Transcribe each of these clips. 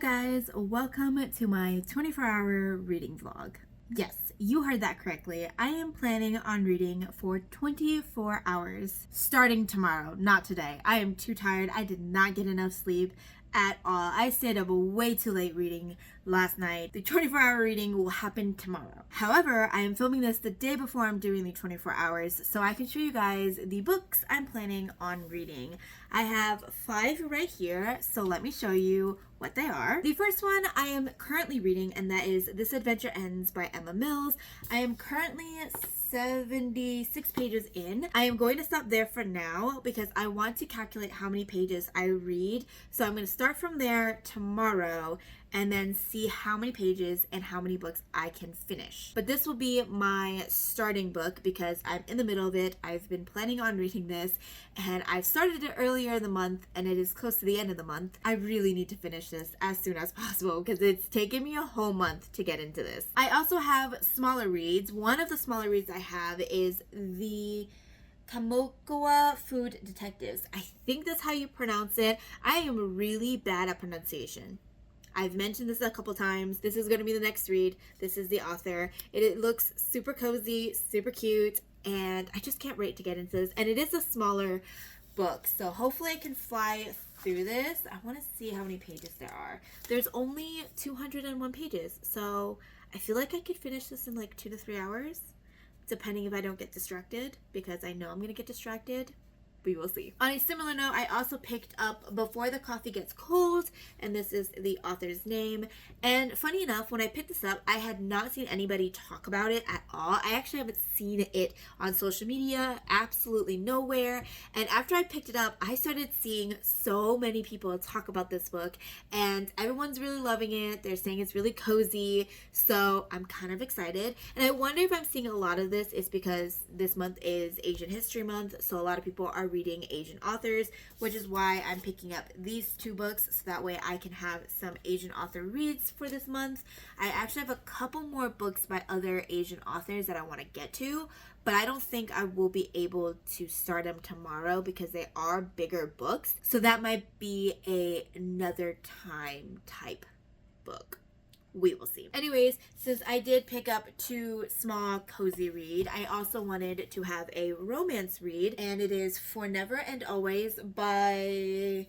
guys, welcome to my 24-hour reading vlog. Yes, you heard that correctly. I am planning on reading for 24 hours starting tomorrow, not today. I am too tired. I did not get enough sleep at all. I stayed up way too late reading last night. The 24-hour reading will happen tomorrow. However, I am filming this the day before I'm doing the 24 hours so I can show you guys the books I'm planning on reading. I have 5 right here, so let me show you what they are. The first one I am currently reading, and that is This Adventure Ends by Emma Mills. I am currently 76 pages in. I am going to stop there for now because I want to calculate how many pages I read. So I'm going to start from there tomorrow and then see how many pages and how many books I can finish. But this will be my starting book because I'm in the middle of it. I've been planning on reading this and I've started it earlier in the month and it is close to the end of the month. I really need to finish this as soon as possible because it's taken me a whole month to get into this. I also have smaller reads. One of the smaller reads I have is the Kamokawa Food Detectives. I think that's how you pronounce it. I am really bad at pronunciation. I've mentioned this a couple times. This is going to be the next read. This is the author. It looks super cozy, super cute, and I just can't wait to get into this. And it is a smaller book, so hopefully I can fly through this. I want to see how many pages there are. There's only 201 pages, so I feel like I could finish this in like 2 to 3 hours, depending if I don't get distracted, because I know I'm going to get distracted. We will see. On a similar note, I also picked up Before the Coffee Gets Cold, and this is the author's name. And funny enough, when I picked this up, I had not seen anybody talk about it at all. I actually haven't seen it on social media, absolutely nowhere. And after I picked it up, I started seeing so many people talk about this book, and everyone's really loving it. They're saying it's really cozy, so I'm kind of excited. And I wonder if I'm seeing a lot of this is because this month is Asian History Month, so a lot of people are reading Asian authors, which is why I'm picking up these 2 books so that way I can have some Asian author reads for this month. I actually have a couple more books by other Asian authors that I want to get to, but I don't think I will be able to start them tomorrow because they are bigger books, so that might be another time type book. We will see. Anyways, since I did pick up 2 small cozy read, I also wanted to have a romance read, and it is For Never and Always by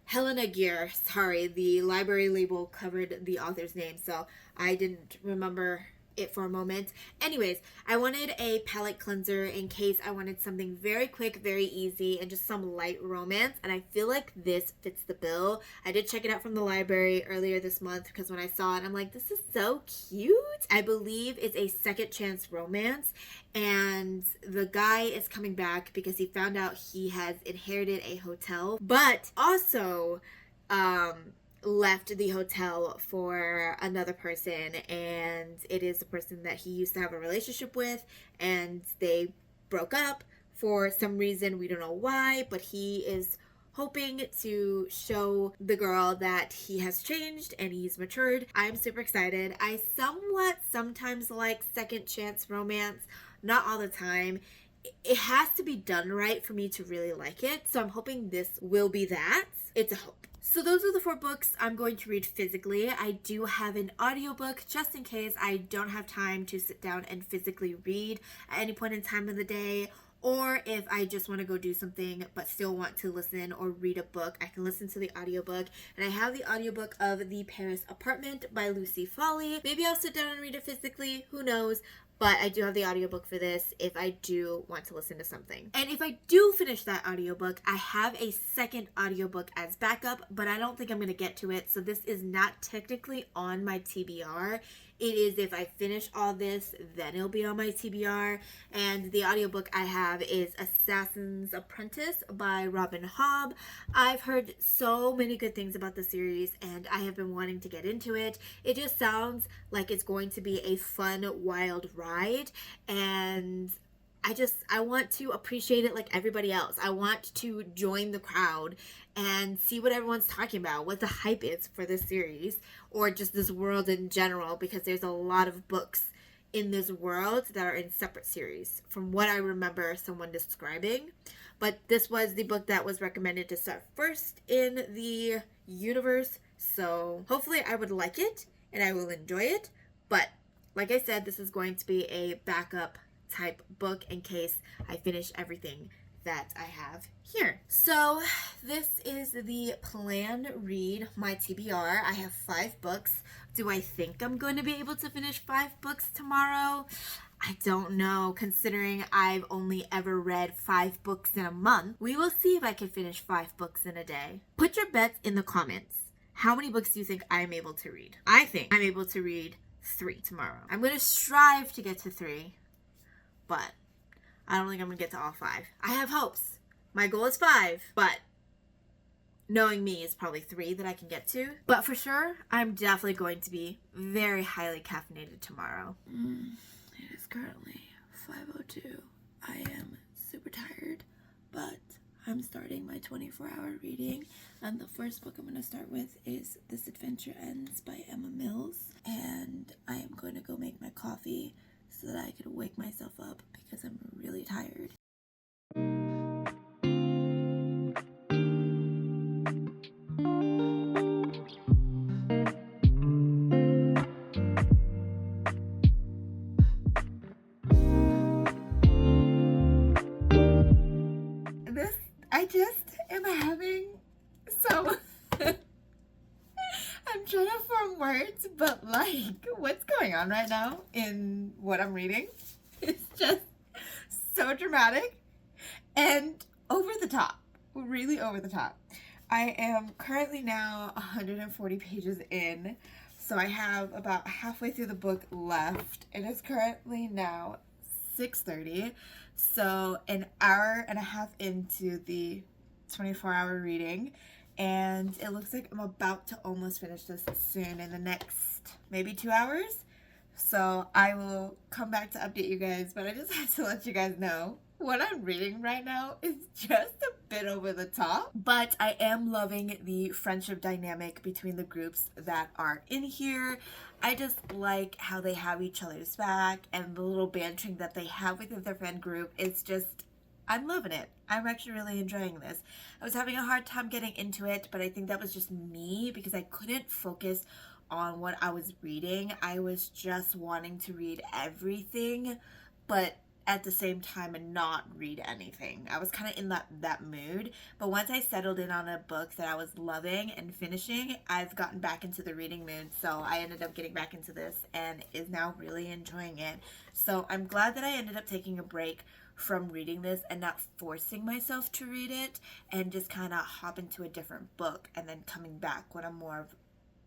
Helena Gear. Sorry, the library label covered the author's name, so I didn't remember it for a moment. Anyways, I wanted a palette cleanser in case I wanted something very quick, very easy, and just some light romance, and I feel like this fits the bill. I did check it out from the library earlier this month because when I saw it, I'm like, this is so cute. I believe it's a second chance romance, and the guy is coming back because he found out he has inherited a hotel, but also left the hotel for another person, and it is the person that he used to have a relationship with, and they broke up for some reason. We don't know why, but he is hoping to show the girl that he has changed and he's matured. I'm super excited. I sometimes like second chance romance, not all the time. It has to be done right for me to really like it, so I'm hoping this will be that. It's a hope. So those are the 4 books I'm going to read physically. I do have an audiobook just in case I don't have time to sit down and physically read at any point in time of the day, or if I just want to go do something but still want to listen or read a book, I can listen to the audiobook. And I have the audiobook of The Paris Apartment by Lucy Foley. Maybe I'll sit down and read it physically, who knows? But I do have the audiobook for this if I do want to listen to something. And if I do finish that audiobook, I have a second audiobook as backup, but I don't think I'm going to get to it. So this is not technically on my TBR. It is if I finish all this, then it'll be on my TBR. And the audiobook I have is Assassin's Apprentice by Robin Hobb. I've heard so many good things about the series, and I have been wanting to get into it. It just sounds like it's going to be a fun, wild ride, and I want to appreciate it like everybody else. I want to join the crowd and see what everyone's talking about, what the hype is for this series, or just this world in general, because there's a lot of books in this world that are in separate series, from what I remember someone describing. But this was the book that was recommended to start first in the universe, So hopefully I would like it and I will enjoy it. But like I said, this is going to be a backup type book in case I finish everything that I have here. So this is the planned read, my TBR. I have 5 books. Do I think I'm going to be able to finish 5 books tomorrow? I don't know, considering I've only ever read 5 books in a month. We will see if I can finish 5 books in a day. Put your bets in the comments. How many books do you think I'm able to read? I think I'm able to read 3 tomorrow. I'm going to strive to get to 3, but I don't think I'm going to get to all 5. I have hopes. My goal is 5, but knowing me is probably 3 that I can get to. But for sure, I'm definitely going to be very highly caffeinated tomorrow. It is currently 5:02. I am super tired, but I'm starting my 24-hour reading, and the first book I'm going to start with is This Adventure Ends by Emma Mills, and I am going to go make my coffee so that I can wake myself up because I'm really tired. I just am having so I'm trying to form words, but like what's going on right now in what I'm reading is just so dramatic and over the top, really over the top. I am currently now 140 pages in, so I have about halfway through the book left. It is currently now 6:30, so an hour and a half into the 24-hour reading, and it looks like I'm about to almost finish this soon in the next maybe 2 hours. So I will come back to update you guys, but I just have to let you guys know what I'm reading right now is just a bit over the top, but I am loving the friendship dynamic between the groups that are in here. I just like how they have each other's back, and the little bantering that they have within their friend group. It's just, I'm loving it. I'm actually really enjoying this. I was having a hard time getting into it, but I think that was just me because I couldn't focus on what I was reading. I was just wanting to read everything, but at the same time and not read anything. I was kind of in that mood, but once I settled in on a book that I was loving and finishing, I've gotten back into the reading mood. So I ended up getting back into this and is now really enjoying it. So I'm glad that I ended up taking a break from reading this and not forcing myself to read it, and just kind of hop into a different book and then coming back when I'm more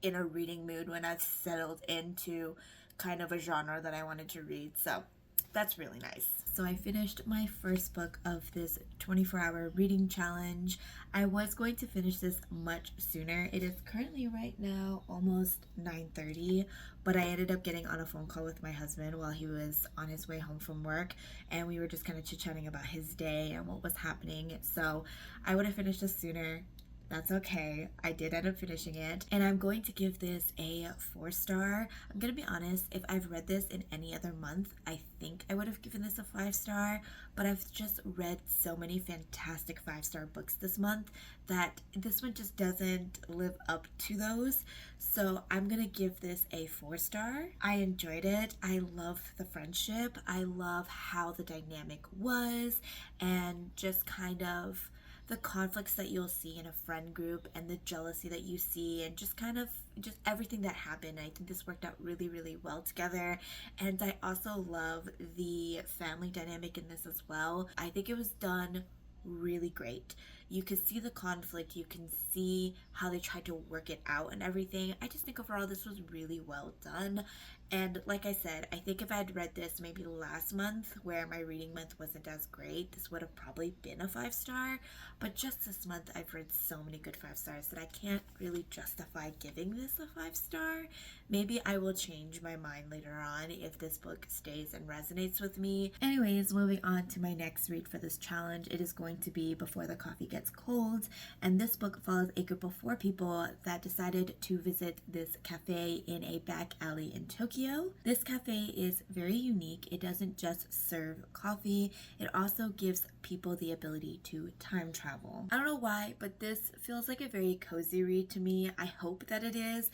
in a reading mood, when I've settled into kind of a genre that I wanted to read. So that's really nice. So I finished my first book of this 24-hour reading challenge. I was going to finish this much sooner. It is currently right now almost 9:30, but I ended up getting on a phone call with my husband while he was on his way home from work, and we were just kind of chit-chatting about his day and what was happening. So I would have finished this sooner. That's okay. I did end up finishing it, and I'm going to give this a 4-star. I'm gonna be honest, if I've read this in any other month, I think I would have given this a 5-star, but I've just read so many fantastic 5-star books this month that this one just doesn't live up to those. So I'm gonna give this a 4-star. I enjoyed it. I love the friendship. I love how the dynamic was, and just kind of the conflicts that you'll see in a friend group, and the jealousy that you see, and just kind of just everything that happened. I think this worked out really, really well together. And I also love the family dynamic in this as well. I think it was done really great. You could see the conflict, you can see how they tried to work it out and everything. I just think overall this was really well done. And like I said, I think if I had read this maybe last month, where my reading month wasn't as great, this would have probably been a 5-star. But just this month, I've read so many good 5-stars that I can't really justify giving this a 5-star. Maybe I will change my mind later on if this book stays and resonates with me. Anyways, moving on to my next read for this challenge. It is going to be Before the Coffee Gets Gets Cold, and this book follows a group of 4 people that decided to visit this cafe in a back alley in Tokyo. This cafe is very unique. It doesn't just serve coffee, it also gives people the ability to time travel. I don't know why, but this feels like a very cozy read to me. I hope that it is.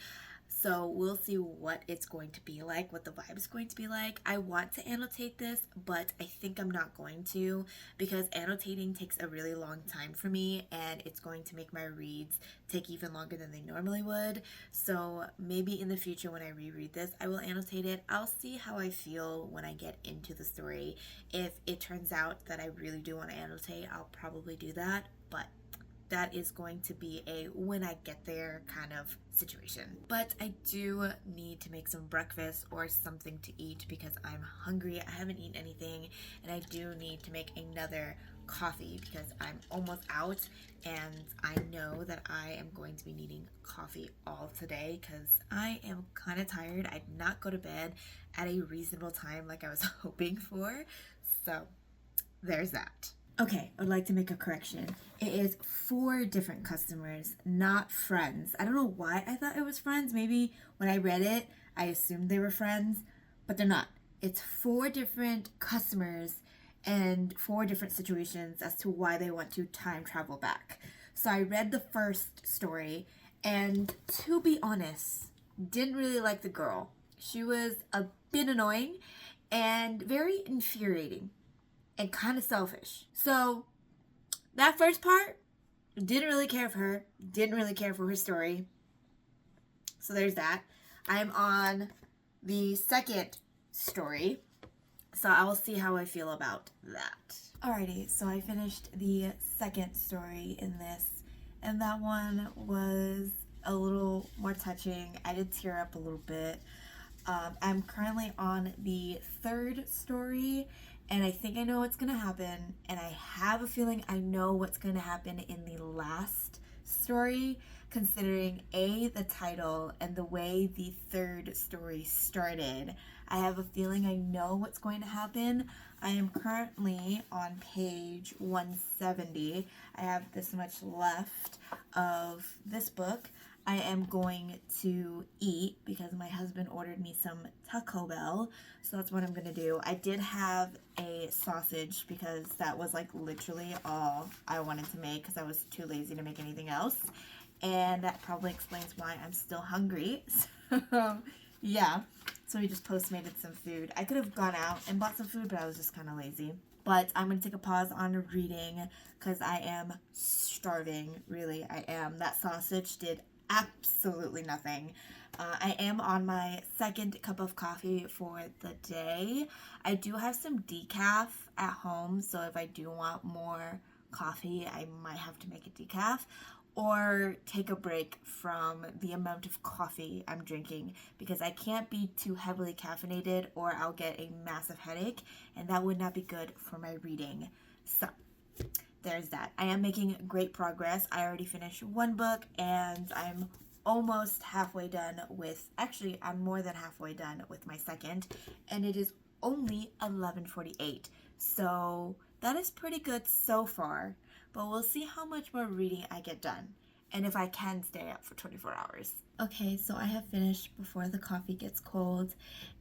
So we'll see what it's going to be like, what the vibe is going to be like. I want to annotate this, but I think I'm not going to because annotating takes a really long time for me and it's going to make my reads take even longer than they normally would. So maybe in the future when I reread this, I will annotate it. I'll see how I feel when I get into the story. If it turns out that I really do want to annotate, I'll probably do that, but that is going to be a when I get there kind of situation. But I do need to make some breakfast or something to eat because I'm hungry. I haven't eaten anything and I do need to make another coffee because I'm almost out and I know that I am going to be needing coffee all today because I am kind of tired. I did not go to bed at a reasonable time like I was hoping for. So there's that. Okay, I would like to make a correction. It is 4 different customers, not friends. I don't know why I thought it was friends. Maybe when I read it, I assumed they were friends, but they're not. It's 4 different customers and 4 different situations as to why they want to time travel back. So I read the first story, and to be honest, didn't really like the girl. She was a bit annoying and very infuriating. And kind of selfish. So that first part, didn't really care for her. Didn't really care for her story. So there's that. I'm on the second story. So I will see how I feel about that. Alrighty, so I finished the second story in this. And that one was a little more touching. I did tear up a little bit. I'm currently on the third story. And I think I know what's going to happen. And I have a feeling I know what's going to happen in the last story, considering A, the title, and the way the third story started. I have a feeling I know what's going to happen. I am currently on page 170. I have this much left of this book. I am going to eat because my husband ordered me some Taco Bell. So that's what I'm going to do. I did have a sausage because that was like literally all I wanted to make because I was too lazy to make anything else. And that probably explains why I'm still hungry. So yeah. So we just Postmated some food. I could have gone out and bought some food, but I was just kind of lazy. But I'm going to take a pause on reading because I am starving. Really, I am. That sausage did absolutely nothing. I am on my second cup of coffee for the day. I do have some decaf at home, so if I do want more coffee, I might have to make a decaf or take a break from the amount of coffee I'm drinking because I can't be too heavily caffeinated or I'll get a massive headache and that would not be good for my reading. So there's that. I am making great progress. I already finished 1 book and I'm almost halfway done with, actually I'm more than halfway done with my second, and it is only 11:48. So that is pretty good so far, but we'll see how much more reading I get done and if I can stay up for 24 hours. Okay, so I have finished Before the Coffee Gets Cold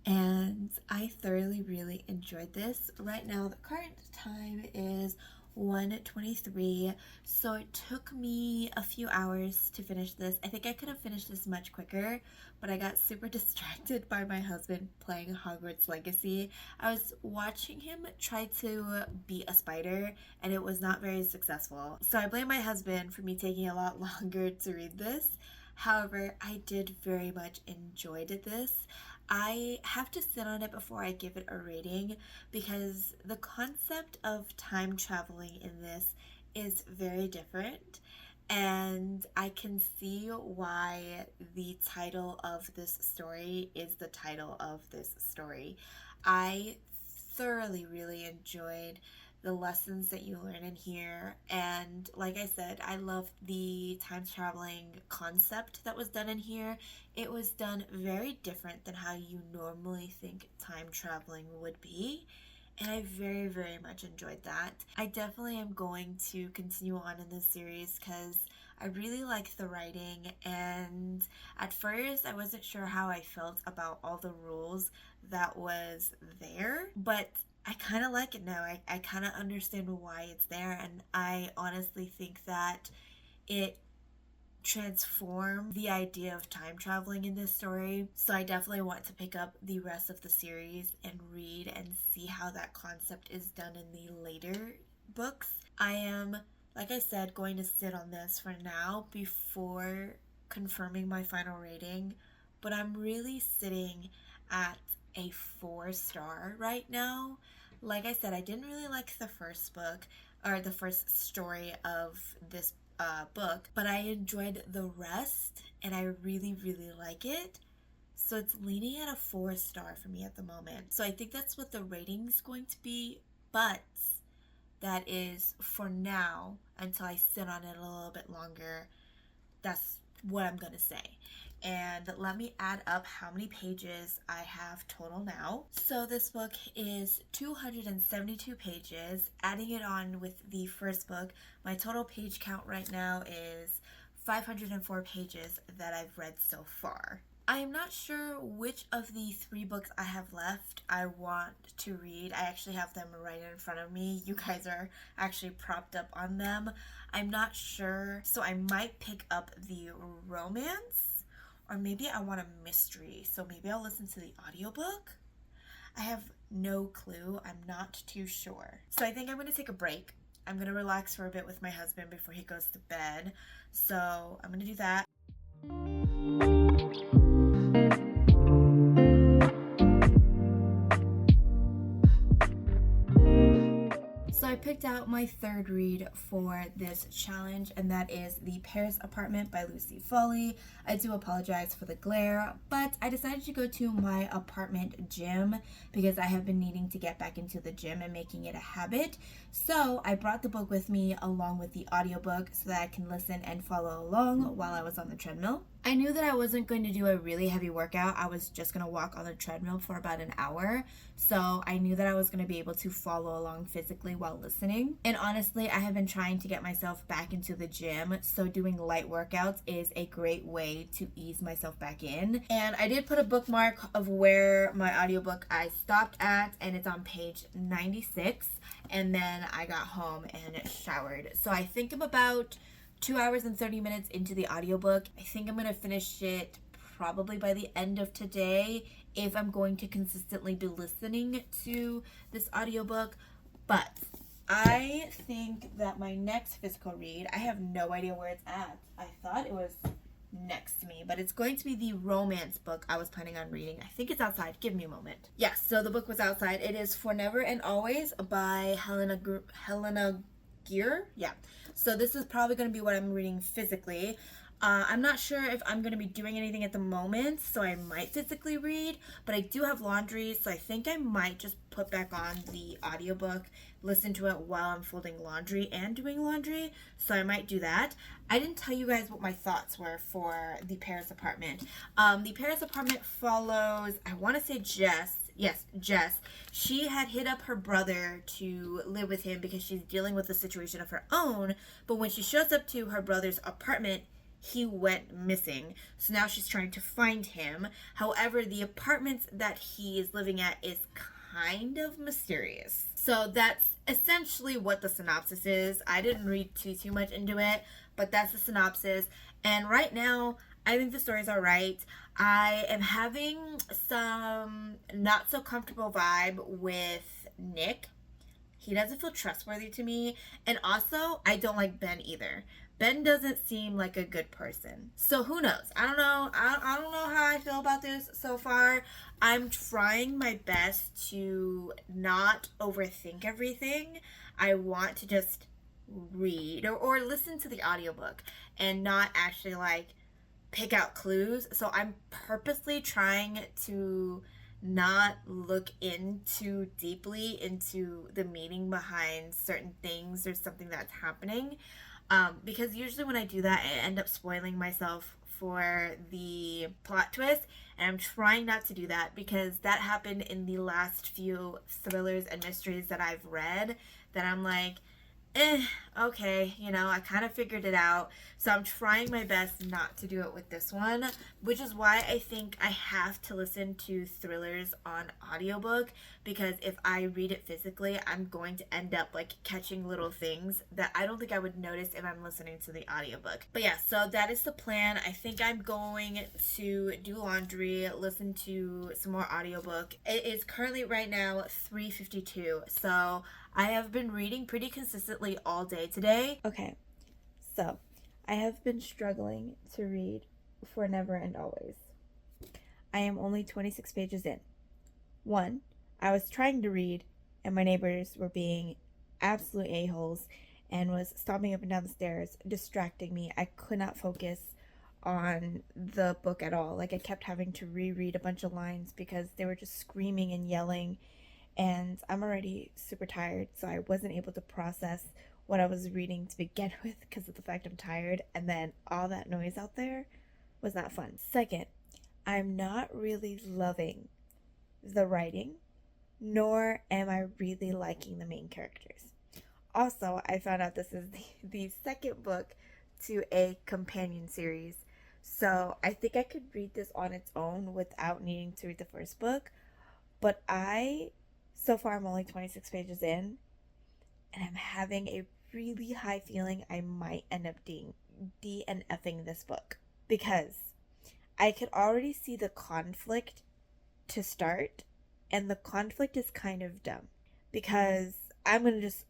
and I thoroughly really enjoyed this. Right now the current time is 1:23, so it took me a few hours to finish this. I think I could have finished this much quicker, but I got super distracted by my husband playing Hogwarts Legacy. I was watching him try to beat a spider and it was not very successful. So I blame my husband for me taking a lot longer to read this. However, I did very much enjoy this. I have to sit on it before I give it a rating because the concept of time traveling in this is very different and I can see why the title of this story is the title of this story. I thoroughly really enjoyed the lessons that you learn in here, and like I said, I love the time traveling concept that was done in here. It was done very different than how you normally think time traveling would be, and I very, very much enjoyed that. I definitely am going to continue on in this series because I really like the writing, and at first I wasn't sure how I felt about all the rules that was there, but I kind of like it now. I kind of understand why it's there, and I honestly think that it transformed the idea of time traveling in this story. So I definitely want to pick up the rest of the series and read and see how that concept is done in the later books. I am, like I said, going to sit on this for now before confirming my final rating, but I'm really sitting at a 4-star right now. Like I said, I didn't really like the first book or the first story of this book, but I enjoyed the rest and I really, really like it. So it's leaning at a 4-star for me at the moment. So I think that's what the rating is going to be, but that is for now until I sit on it a little bit longer. That's what I'm going to say. And let me add up how many pages I have total now. So this book is 272 pages. Adding it on with the first book, my total page count right now is 504 pages that I've read so far. I am not sure which of the 3 books I have left I want to read. I actually have them right in front of me. You guys are actually propped up on them. I'm not sure, so I might pick up the romance, or maybe I want a mystery, so maybe I'll listen to the audiobook. I have no clue. I'm not too sure. So I think I'm going to take a break. I'm going to relax for a bit with my husband before he goes to bed. So I'm going to do that. So I picked out my third read for this challenge, and that is The Paris Apartment by Lucy Foley. I do apologize for the glare, but I decided to go to my apartment gym because I have been needing to get back into the gym and making it a habit. So I brought the book with me along with the audiobook so that I can listen and follow along while I was on the treadmill. I knew that I wasn't going to do a really heavy workout. I was just going to walk on the treadmill for about an hour. So I knew that I was going to be able to follow along physically while listening. And honestly, I have been trying to get myself back into the gym. So doing light workouts is a great way to ease myself back in. And I did put a bookmark of where my audiobook I stopped at, and it's on page 96. And then I got home and showered. So I think I'm about 2 hours and 30 minutes into the audiobook. I think I'm going to finish it probably by the end of today if I'm going to consistently be listening to this audiobook. But I think that my next physical read, I have no idea where it's at. I thought it was next to me, but it's going to be the romance book I was planning on reading. I think it's outside. Give me a moment. Yes, so the book was outside. It is For Never and Always by Helena Gear. Yeah. So this is probably going to be what I'm reading physically. I'm not sure if I'm going to be doing anything at the moment, so I might physically read, but I do have laundry, so I think I might just put back on the audiobook, listen to it while I'm folding laundry and doing laundry, so I might do that. I didn't tell you guys what my thoughts were for The Paris Apartment. The Paris Apartment follows, I want to say Jess. Yes, Jess. She had hit up her brother to live with him because she's dealing with a situation of her own, but when she shows up to her brother's apartment, he went missing. So now she's trying to find him. However, the apartment that he is living at is kind of mysterious. So that's essentially what the synopsis is. I didn't read too much into it, but that's the synopsis. And right now, I think the story's alright. I am having some not so comfortable vibe with Nick. He doesn't feel trustworthy to me. And also, I don't like Ben either. Ben doesn't seem like a good person. So who knows? I don't know. I don't know how I feel about this so far. I'm trying my best to not overthink everything. I want to just read or listen to the audiobook and not actually like pick out clues. So I'm purposely trying to not look in too deeply into the meaning behind certain things or something that's happening. Because usually when I do that, I end up spoiling myself for the plot twist, and I'm trying not to do that because that happened in the last few thrillers and mysteries that I've read, that I'm like, okay, I kind of figured it out. So I'm trying my best not to do it with this one, which is why I think I have to listen to thrillers on audiobook, because if I read it physically, I'm going to end up like catching little things that I don't think I would notice if I'm listening to the audiobook. But yeah, so that is the plan. I think I'm going to do laundry, listen to some more audiobook. It is currently right now 3:52, so I have been reading pretty consistently all day today. Okay, so I have been struggling to read for Never and Always. I am only 26 pages in. One, I was trying to read, and my neighbors were being absolute a-holes and was stomping up and down the stairs, distracting me. I could not focus on the book at all. Like, I kept having to reread a bunch of lines because they were just screaming and yelling, and I'm already super tired, so I wasn't able to process what I was reading to begin with because of the fact I'm tired, and then all that noise out there was not fun. Second, I'm not really loving the writing, nor am I really liking the main characters. Also, I found out this is the second book to a companion series, so I think I could read this on its own without needing to read the first book, but so far I'm only 26 pages in, and I'm having a really high feeling I might end up DNFing this book, because I could already see the conflict to start, and the conflict is kind of dumb, because I'm going to just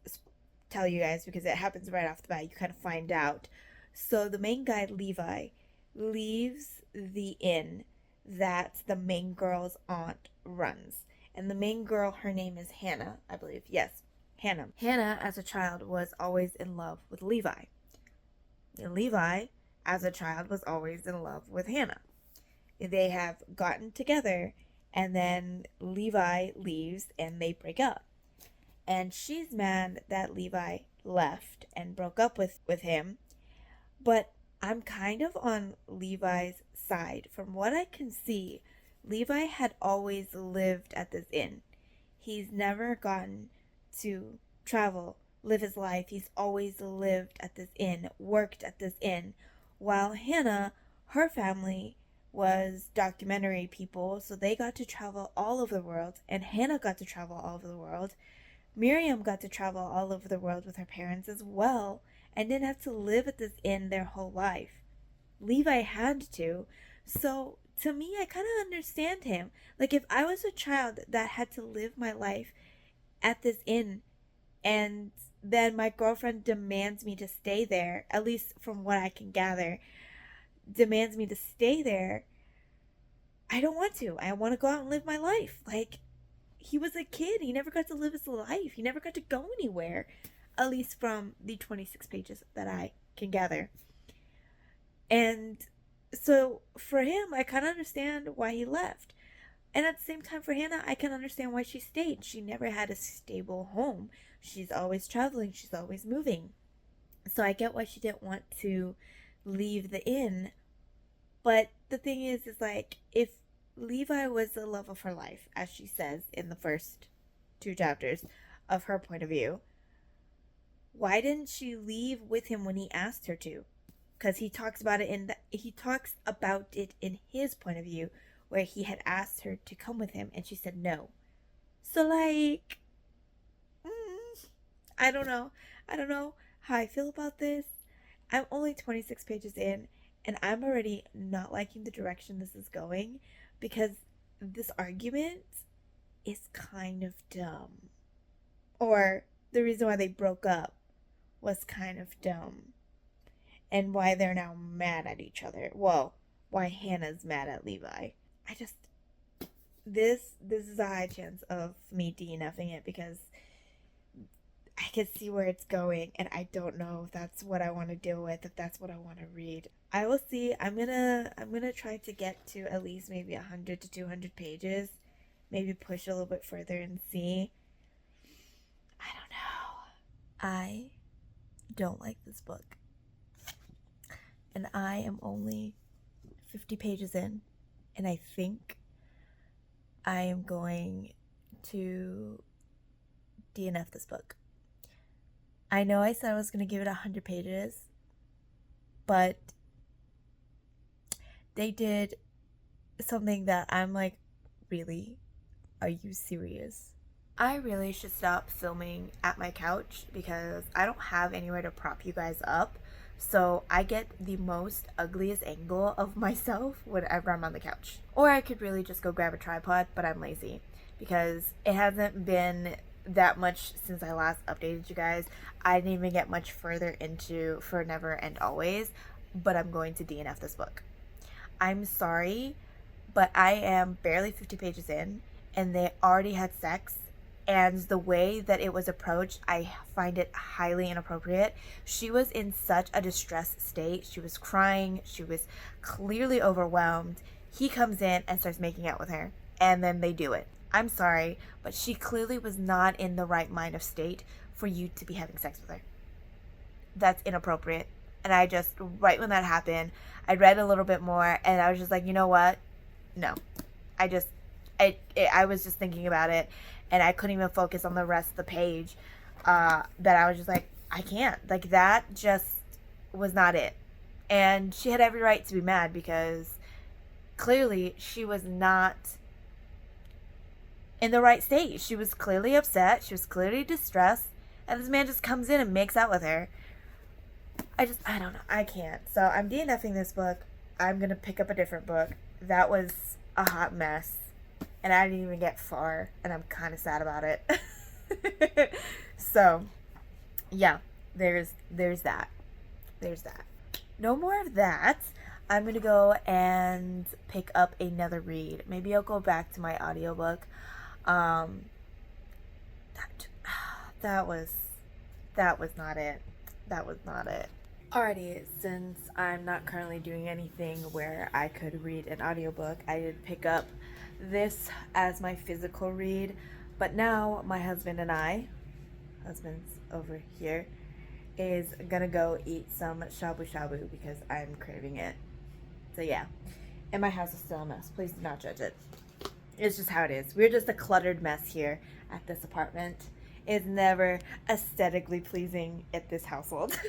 tell you guys because it happens right off the bat. You kind of find out. So the main guy, Levi, leaves the inn that the main girl's aunt runs. And the main girl, her name is Hannah, I believe. Yes, Hannah. Hannah, as a child, was always in love with Levi. And Levi, as a child, was always in love with Hannah. They have gotten together, and then Levi leaves, and they break up. And she's mad that Levi left and broke up with him. But I'm kind of on Levi's side. From what I can see, Levi had always lived at this inn. He's never gotten to travel, live his life. He's always lived at this inn, worked at this inn. While Hannah, her family was documentary people, so they got to travel all over the world, and Hannah got to travel all over the world. Miriam got to travel all over the world with her parents as well, and didn't have to live at this inn their whole life. Levi had to. So to me, I kind of understand him. Like, if I was a child that had to live my life at this inn, and then my girlfriend demands me to stay there, at least from what I can gather, demands me to stay there, I don't want to. I want to go out and live my life. Like, he was a kid. He never got to live his life. He never got to go anywhere, at least from the 26 pages that I can gather. And so for him, I kind of understand why he left. And at the same time, for Hannah, I can understand why she stayed. She never had a stable home. She's always traveling. She's always moving. So I get why she didn't want to leave the inn. But the thing is like, if Levi was the love of her life, as she says in the first 2 chapters of her point of view, why didn't she leave with him when he asked her to? Because he talks about it in his point of view, where he had asked her to come with him and she said no. So like, I don't know how I feel about this. I'm only 26 pages in, and I'm already not liking the direction this is going, because this argument is kind of dumb. Or the reason why they broke up was kind of dumb. And why they're now mad at each other. Well, why Hannah's mad at Levi. This is a high chance of me DNFing it, because I can see where it's going, and I don't know if that's what I want to deal with, if that's what I want to read. I will see. I'm gonna try to get to at least maybe 100 to 200 pages, maybe push a little bit further and see. I don't know. I don't like this book, and I am only 50 pages in, and I think I am going to DNF this book. I know I said I was going to give it 100 pages, but they did something that I'm like, really? Are you serious? I really should stop filming at my couch because I don't have anywhere to prop you guys up. So I get the most ugliest angle of myself whenever I'm on the couch. Or I could really just go grab a tripod, but I'm lazy because it hasn't been that much since I last updated you guys. I didn't even get much further into For Never and Always, but I'm going to DNF this book. I'm sorry, but I am barely 50 pages in and they already had sex, and the way that it was approached, I find it highly inappropriate. She was in such a distressed state. She was crying. She was clearly overwhelmed. He comes in and starts making out with her, and then they do it. I'm sorry, but she clearly was not in the right mind of state for you to be having sex with her. That's inappropriate. And I just, right when that happened, I read a little bit more, and I was just like, you know what? No. I was just thinking about it, and I couldn't even focus on the rest of the page. That I was just like, I can't. Like, that just was not it. And she had every right to be mad because clearly she was not in the right state. She was clearly upset. She was clearly distressed. And this man just comes in and makes out with her. I don't know. I can't. So I'm DNFing this book. I'm going to pick up a different book. That was a hot mess. And I didn't even get far. And I'm kind of sad about it. So, yeah. There's that. There's that. No more of that. I'm going to go and pick up another read. Maybe I'll go back to my audiobook. That was not it. That was not it. Alrighty, since I'm not currently doing anything where I could read an audiobook, I did pick up this as my physical read. But now my husband and I, husband's over here, is gonna go eat some shabu shabu because I'm craving it. So yeah, and my house is still a mess. Please do not judge it. It's just how it is. We're just a cluttered mess here at this apartment. It's never aesthetically pleasing at this household.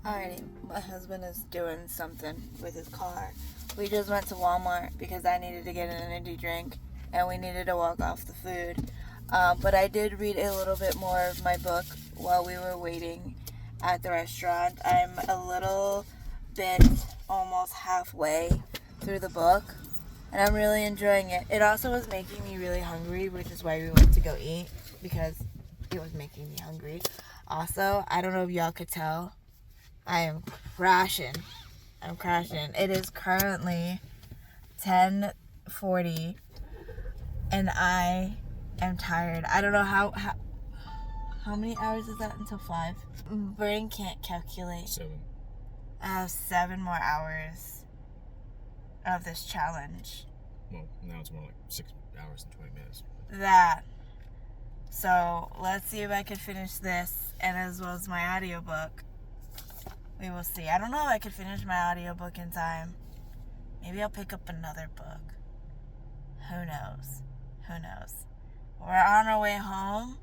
Alrighty, my husband is doing something with his car. We just went to Walmart because I needed to get an energy drink and we needed to walk off the food. But I did read a little bit more of my book while we were waiting at the restaurant. I'm a little bit almost halfway through the book and I'm really enjoying it. It also was making me really hungry, which is why we went to go eat because it was making me hungry. Also, I don't know if y'all could tell, I am crashing. I'm crashing. It is currently 10:40 and I am tired. I don't know how many hours is that until 5? Brain can't calculate. 7. I have 7 more hours of this challenge. Well, now it's more like 6 hours and 20 minutes. That. So let's see if I can finish this and as well as my audiobook. We will see. I don't know if I could finish my audiobook in time. Maybe I'll pick up another book. Who knows? Who knows? We're on our way home.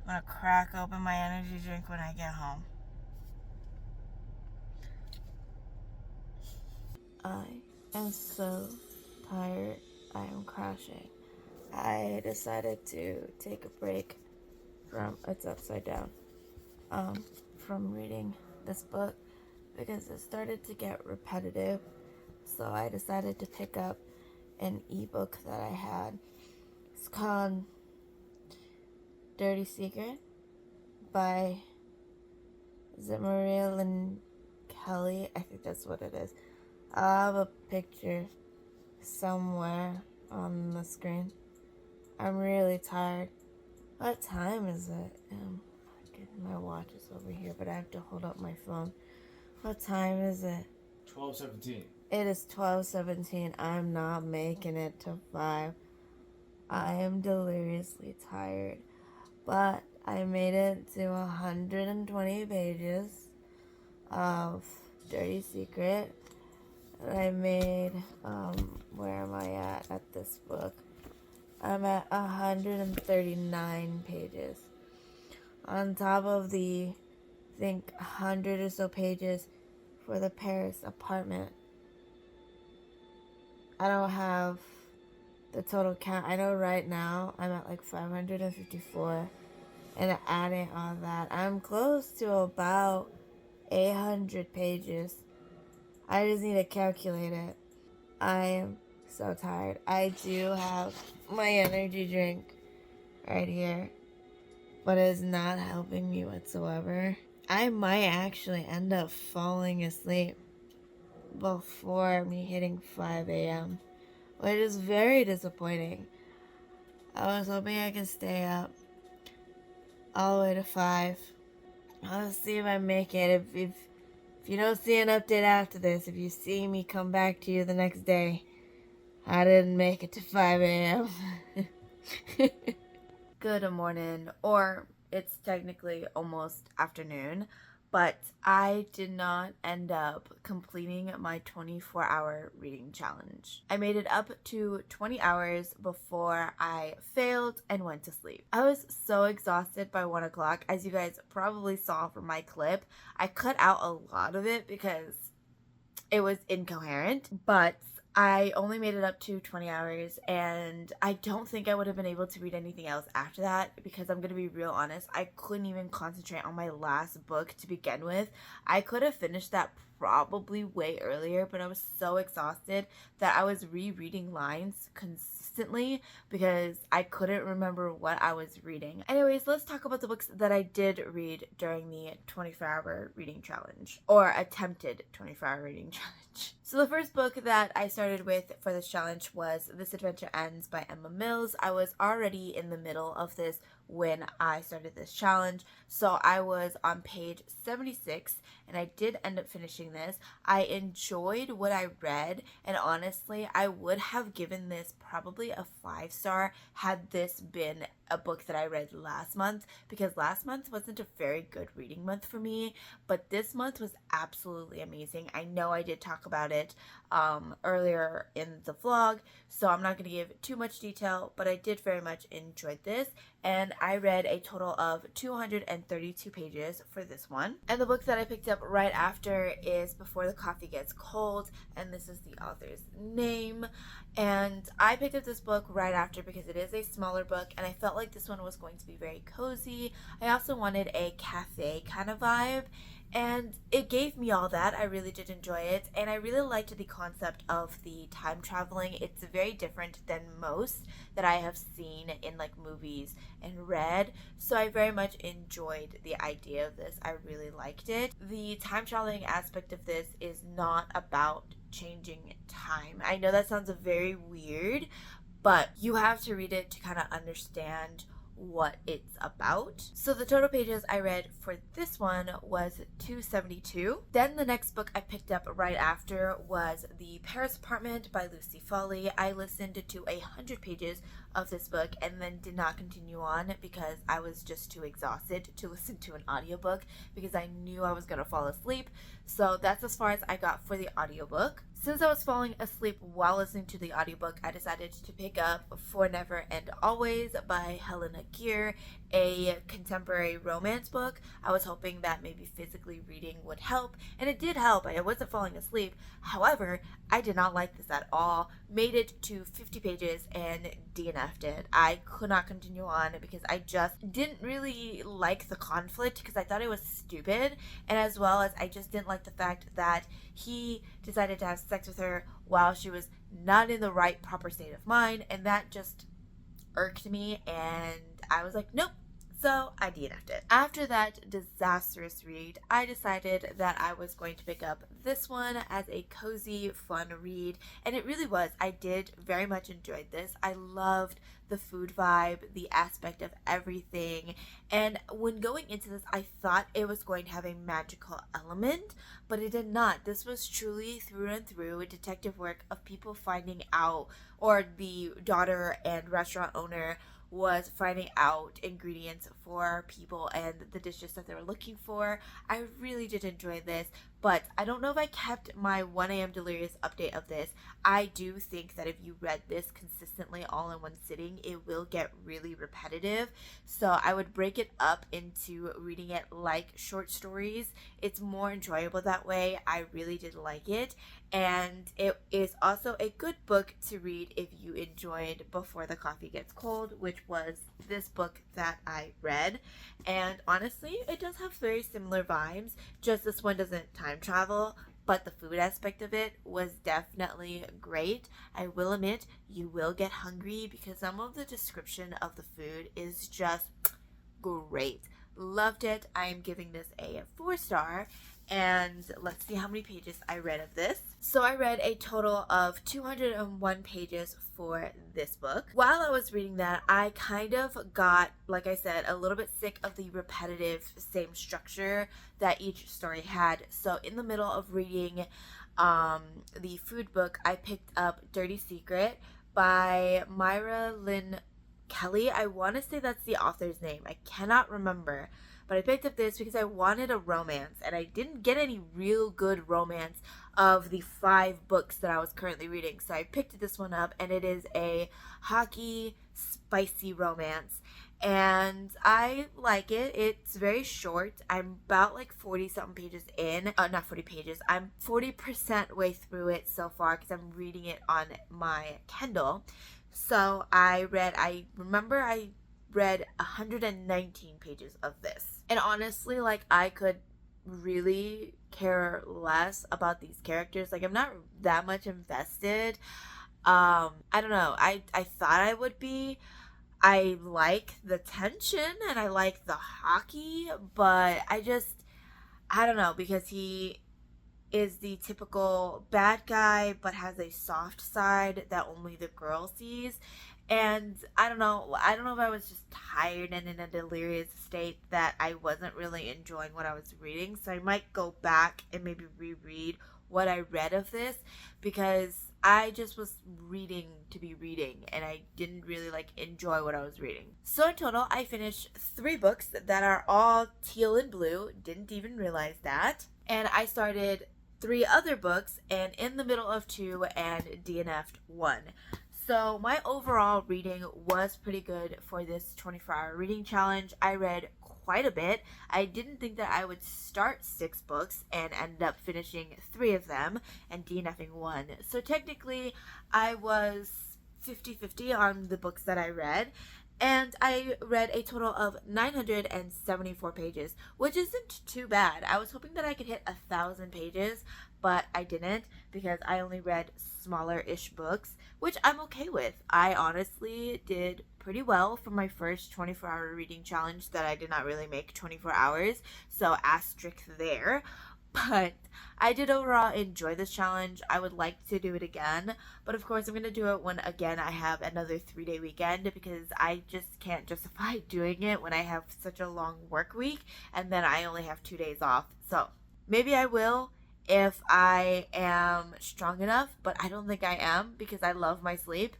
I'm going to crack open my energy drink when I get home. I am so tired. I am crashing. I decided to take a break from, it's upside down, from reading this book because it started to get repetitive. So I decided to pick up an ebook that I had. It's called Dirty Secret by, is it Maria Lynn Kelly? I think that's what it is. I'll have a picture somewhere on the screen. I'm really tired. What time is it? My watch is over here, but I have to hold up my phone. What time is it? 12:17. It is 12:17. I'm not making it to 5. I am deliriously tired. But I made it to 120 pages of Dirty Secret. And I made, where am I at this book? I'm at 139 pages. On top of the, I think, 100 or so pages for the Paris apartment. I don't have the total count. I know right now I'm at like 554. And adding all that, I'm close to about 800 pages. I just need to calculate it. I am so tired. I do have my energy drink right here, but it's not helping me whatsoever. I might actually end up falling asleep before me hitting 5 a.m., which is very disappointing. I was hoping I could stay up all the way to 5. I'll see if I make it. If you don't see an update after this, if you see me come back to you the next day, I didn't make it to 5 a.m. Good morning, or it's technically almost afternoon, but I did not end up completing my 24-hour reading challenge. I made it up to 20 hours before I failed and went to sleep. I was so exhausted by 1 o'clock. As you guys probably saw from my clip, I cut out a lot of it because it was incoherent, but I only made it up to 20 hours, and I don't think I would have been able to read anything else after that because I'm going to be real honest, I couldn't even concentrate on my last book to begin with. I could have finished that probably way earlier, but I was so exhausted that I was rereading lines consistently because I couldn't remember what I was reading. Anyways, let's talk about the books that I did read during the 24-hour reading challenge, or attempted 24-hour reading challenge. So the first book that I started with for this challenge was This Adventure Ends by Emma Mills. I was already in the middle of this when I started this challenge, so I was on page 76 and I did end up finishing this. I enjoyed what I read, and honestly I would have given this probably a 5-star had this been a book that I read last month, because last month wasn't a very good reading month for me, but this month was absolutely amazing. I know I did talk about it earlier in the vlog, so I'm not going to give too much detail, but I did very much enjoy this, and I read a total of 232 pages for this one. And the book that I picked up right after is Before the Coffee Gets Cold, and this is the author's name. And I picked up this book right after because it is a smaller book, and I felt like this one was going to be very cozy. I also wanted a cafe kind of vibe, and it gave me all that. I really did enjoy it, and I really liked the concept of the time traveling. It's very different than most that I have seen in like movies and read, so I very much enjoyed the idea of this. I really liked it. The time traveling aspect of this is not about changing time. I know that sounds very weird, but you have to read it to kind of understand what it's about. So the total pages I read for this one was 272. Then the next book I picked up right after was The Paris Apartment by Lucy Foley. I listened to 100 pages of this book and then did not continue on because I was just too exhausted to listen to an audiobook because I knew I was gonna fall asleep. So that's as far as I got for the audiobook. Since I was falling asleep while listening to the audiobook, I decided to pick up For Never and Always by Helena Geer, a contemporary romance book. I was hoping that maybe physically reading would help, and it did help. I wasn't falling asleep. However, I did not like this at all. Made it to 50 pages and DNF'd it. I could not continue on because I just didn't really like the conflict because I thought it was stupid, and as well as I just didn't like the fact that he decided to have sex with her while she was not in the right proper state of mind, and that just irked me, and I was like, nope. So I DNF'd it. After that disastrous read, I decided that I was going to pick up this one as a cozy, fun read. And it really was. I did very much enjoy this. I loved the food vibe, the aspect of everything. And when going into this, I thought it was going to have a magical element, but it did not. This was truly through and through a detective work of people finding out, or the daughter and restaurant owner was finding out ingredients for people and the dishes that they were looking for. I really did enjoy this, but I don't know if I kept my 1 a.m. delirious update of this. I do think that if you read this consistently all in one sitting, it will get really repetitive. So I would break it up into reading it like short stories. It's more enjoyable that way. I really did like it. And it is also a good book to read if you enjoyed Before the Coffee Gets Cold, which was this book that I read. And honestly, it does have very similar vibes, just this one doesn't time travel, but the food aspect of it was definitely great. I will admit, you will get hungry because some of the description of the food is just great. Loved it. I am giving this a 4-star. And let's see how many pages I read of this. So I read a total of 201 pages for this book. While I was reading that, I kind of got, like I said, a little bit sick of the repetitive same structure that each story had. So in the middle of reading the food book, I picked up Dirty Secret by Myra Lynn Kelly. I want to say that's the author's name. I cannot remember. But I picked up this because I wanted a romance, and I didn't get any real good romance of the 5 books that I was currently reading. So I picked this one up, and it is a hockey, spicy romance. And I like it. It's very short. I'm about like 40-something pages in. Not 40 pages. I'm 40% way through it so far because I'm reading it on my Kindle. So I remember I read 119 pages of this. And honestly, like, I could really care less about these characters. Like, I'm not that much invested. I don't know. I thought I would be. I like the tension and I like the hockey, but I don't know, because he is the typical bad guy but has a soft side that only the girl sees. And I don't know if I was just tired and in a delirious state that I wasn't really enjoying what I was reading. So I might go back and maybe reread what I read of this, because I just was reading to be reading and I didn't really enjoy what I was reading. So in total, I finished 3 books that are all teal and blue. Didn't even realize that. And I started 3 other books, and in the middle of 2 and DNF'd 1. So my overall reading was pretty good for this 24-hour reading challenge. I read quite a bit. I didn't think that I would start 6 books and ended up finishing 3 of them and DNFing 1. So technically, I was 50-50 on the books that I read. And I read a total of 974 pages, which isn't too bad. I was hoping that I could hit 1,000 pages, but I didn't, because I only read smaller-ish books, which I'm okay with. I honestly did pretty well for my first 24-hour reading challenge that I did not really make 24 hours, so asterisk there. But I did overall enjoy this challenge. I would like to do it again. But of course, I'm going to do it when, again, I have another 3-day weekend, because I just can't justify doing it when I have such a long work week and then I only have 2 days off. So maybe I will if I am strong enough, but I don't think I am, because I love my sleep.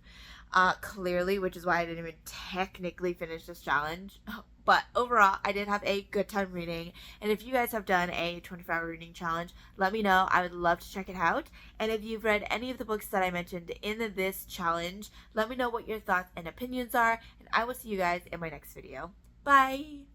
Clearly, which is why I didn't even technically finish this challenge. But overall, I did have a good time reading. And if you guys have done a 24-hour reading challenge, let me know. I would love to check it out. And if you've read any of the books that I mentioned in this challenge, let me know what your thoughts and opinions are. And I will see you guys in my next video. Bye!